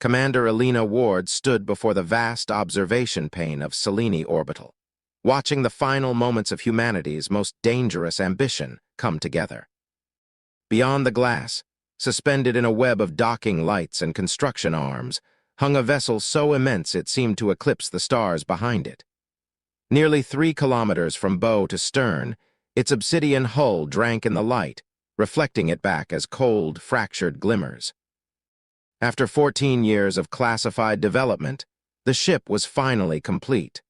Commander Elena Ward stood before the vast observation pane of Selene Orbital, watching the final moments of humanity's most dangerous ambition come together. Beyond the glass, suspended in a web of docking lights and construction arms, hung a vessel so immense it seemed to eclipse the stars behind it. Nearly 3 kilometers from bow to stern, its obsidian hull drank in the light, reflecting it back as cold, fractured glimmers. After 14 years of classified development, the ship was finally complete.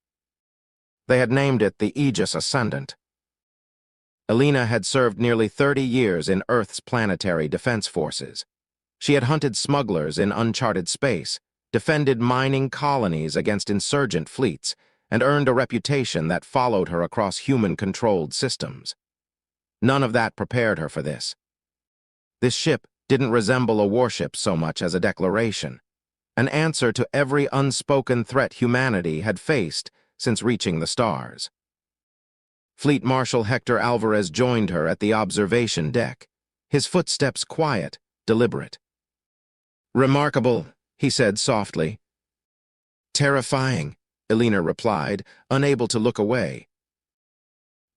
They had named it the Aegis Ascendant. Elena had served nearly 30 years in Earth's planetary defense forces. She had hunted smugglers in uncharted space, defended mining colonies against insurgent fleets, and earned a reputation that followed her across human-controlled systems. None of that prepared her for this. This ship didn't resemble a warship so much as a declaration, an answer to every unspoken threat humanity had faced since reaching the stars. Fleet Marshal Hector Alvarez joined her at the observation deck, his footsteps quiet, deliberate. "Remarkable," he said softly. "Terrifying," Elena replied, unable to look away.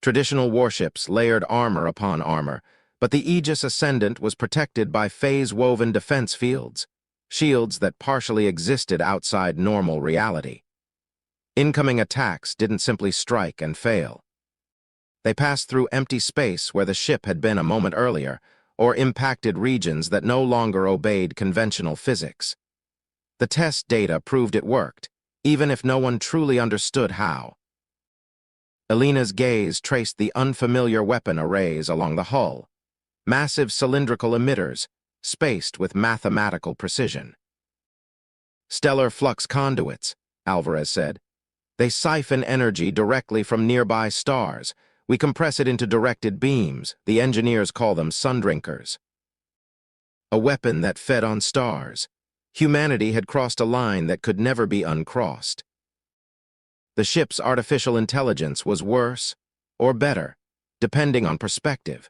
Traditional warships layered armor upon armor, but the Aegis Ascendant was protected by phase-woven defense fields, shields that partially existed outside normal reality. Incoming attacks didn't simply strike and fail. They passed through empty space where the ship had been a moment earlier, or impacted regions that no longer obeyed conventional physics. The test data proved it worked, even if no one truly understood how. Elena's gaze traced the unfamiliar weapon arrays along the hull, massive cylindrical emitters, spaced with mathematical precision. "Stellar flux conduits," Alvarez said. "They siphon energy directly from nearby stars. We compress it into directed beams. The engineers call them sundrinkers." A weapon that fed on stars. Humanity had crossed a line that could never be uncrossed. The ship's artificial intelligence was worse or better, depending on perspective.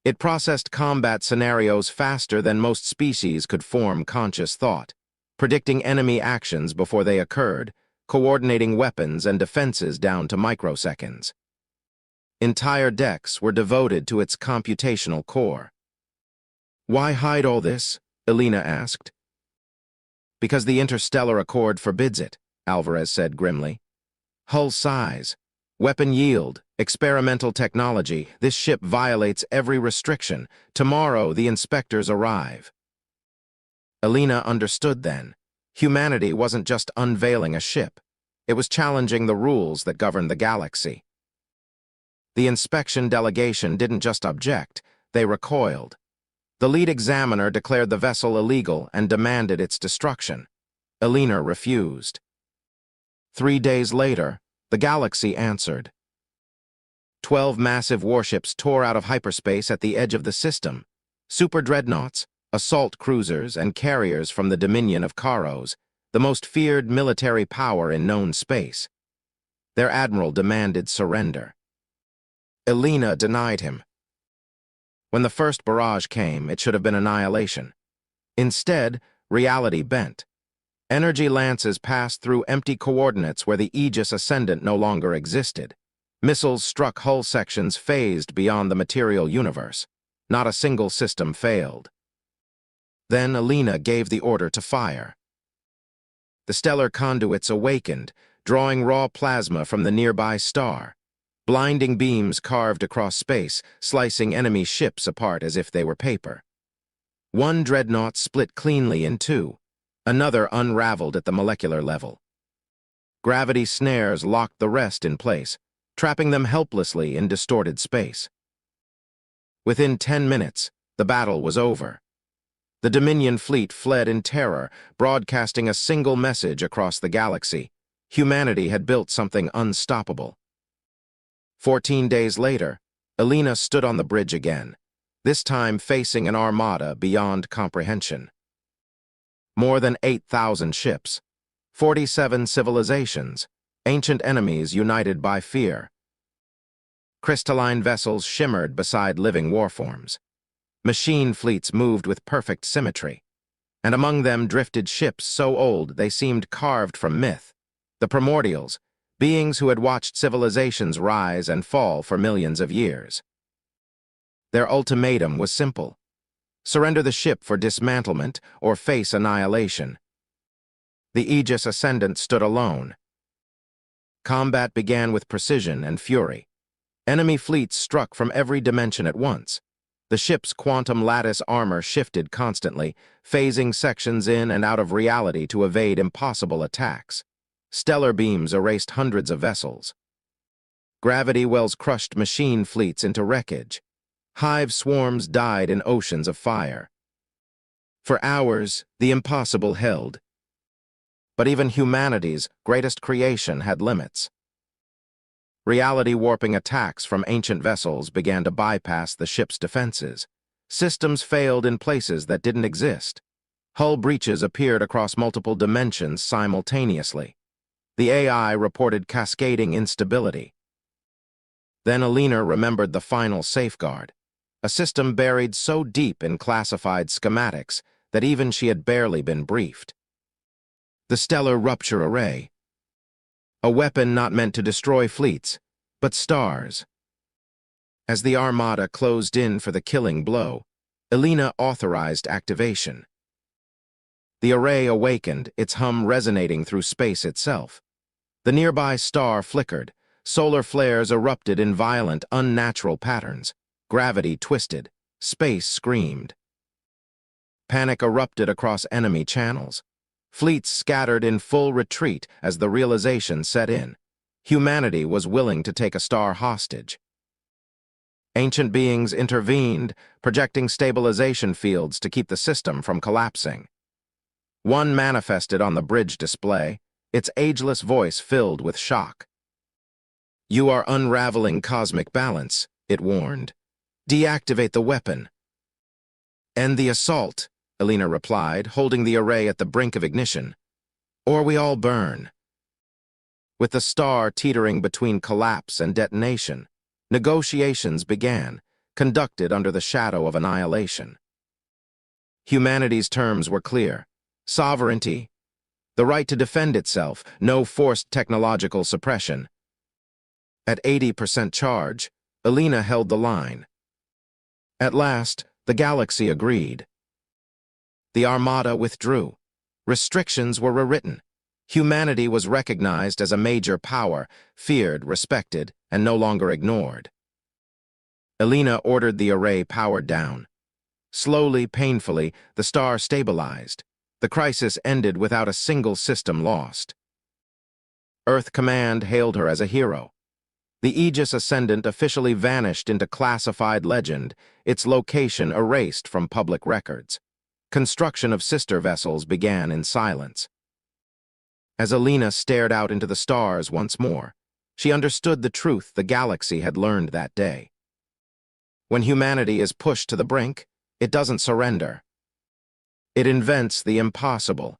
It processed combat scenarios faster than most species could form conscious thought, predicting enemy actions before they occurred, coordinating weapons and defenses down to microseconds. Entire decks were devoted to its computational core. "Why hide all this?" Elena asked. "Because the interstellar accord forbids it," Alvarez said grimly. "Hull size, weapon yield, experimental technology, this ship violates every restriction. Tomorrow the inspectors arrive." Elena understood then. Humanity wasn't just unveiling a ship. It was challenging the rules that govern the galaxy. The inspection delegation didn't just object, they recoiled. The lead examiner declared the vessel illegal and demanded its destruction. Elena refused. 3 days later, the galaxy answered. 12 massive warships tore out of hyperspace at the edge of the system. Super dreadnoughts, assault cruisers, and carriers from the Dominion of Karos, the most feared military power in known space. Their admiral demanded surrender. Elena denied him. When the first barrage came, it should have been annihilation. Instead, reality bent. Energy lances passed through empty coordinates where the Aegis Ascendant no longer existed. Missiles struck hull sections phased beyond the material universe. Not a single system failed. Then Elena gave the order to fire. The stellar conduits awakened, drawing raw plasma from the nearby star. Blinding beams carved across space, slicing enemy ships apart as if they were paper. One dreadnought split cleanly in two. Another unraveled at the molecular level. Gravity snares locked the rest in place, trapping them helplessly in distorted space. Within 10 minutes, the battle was over. The Dominion fleet fled in terror, broadcasting a single message across the galaxy. Humanity had built something unstoppable. 14 days later, Elena stood on the bridge again, this time facing an armada beyond comprehension. More than 8,000 ships, 47 civilizations, ancient enemies united by fear. Crystalline vessels shimmered beside living warforms. Machine fleets moved with perfect symmetry. and among them drifted ships so old they seemed carved from myth. The primordials, beings who had watched civilizations rise and fall for millions of years. Their ultimatum was simple: surrender the ship for dismantlement or face annihilation. The Aegis Ascendant stood alone. Combat began with precision and fury. Enemy fleets struck from every dimension at once. The ship's quantum lattice armor shifted constantly, phasing sections in and out of reality to evade impossible attacks. Stellar beams erased hundreds of vessels. Gravity wells crushed machine fleets into wreckage. Hive swarms died in oceans of fire. For hours, the impossible held. But even humanity's greatest creation had limits. Reality-warping attacks from ancient vessels began to bypass the ship's defenses. Systems failed in places that didn't exist. Hull breaches appeared across multiple dimensions simultaneously. The AI reported cascading instability. Then Alina remembered the final safeguard, a system buried so deep in classified schematics that even she had barely been briefed. The Stellar Rupture Array, a weapon not meant to destroy fleets, but stars. As the Armada closed in for the killing blow, Alina authorized activation. The array awakened, its hum resonating through space itself. The nearby star flickered, solar flares erupted in violent, unnatural patterns. Gravity twisted, space screamed. Panic erupted across enemy channels. Fleets scattered in full retreat as the realization set in. Humanity was willing to take a star hostage. Ancient beings intervened, projecting stabilization fields to keep the system from collapsing. One manifested on the bridge display, its ageless voice filled with shock. "You are unraveling cosmic balance," it warned. "Deactivate the weapon." "End the assault," Alina replied, holding the array at the brink of ignition. "Or we all burn." With the star teetering between collapse and detonation, negotiations began, conducted under the shadow of annihilation. Humanity's terms were clear: sovereignty, the right to defend itself, no forced technological suppression. At 80% charge, Alina held the line. At last, the galaxy agreed. The Armada withdrew. Restrictions were rewritten. Humanity was recognized as a major power, feared, respected, and no longer ignored. Alina ordered the array powered down. Slowly, painfully, the star stabilized. The crisis ended without a single system lost. Earth Command hailed her as a hero. The Aegis Ascendant officially vanished into classified legend, its location erased from public records. Construction of sister vessels began in silence. As Alina stared out into the stars once more, she understood the truth the galaxy had learned that day. When humanity is pushed to the brink, it doesn't surrender. It invents the impossible.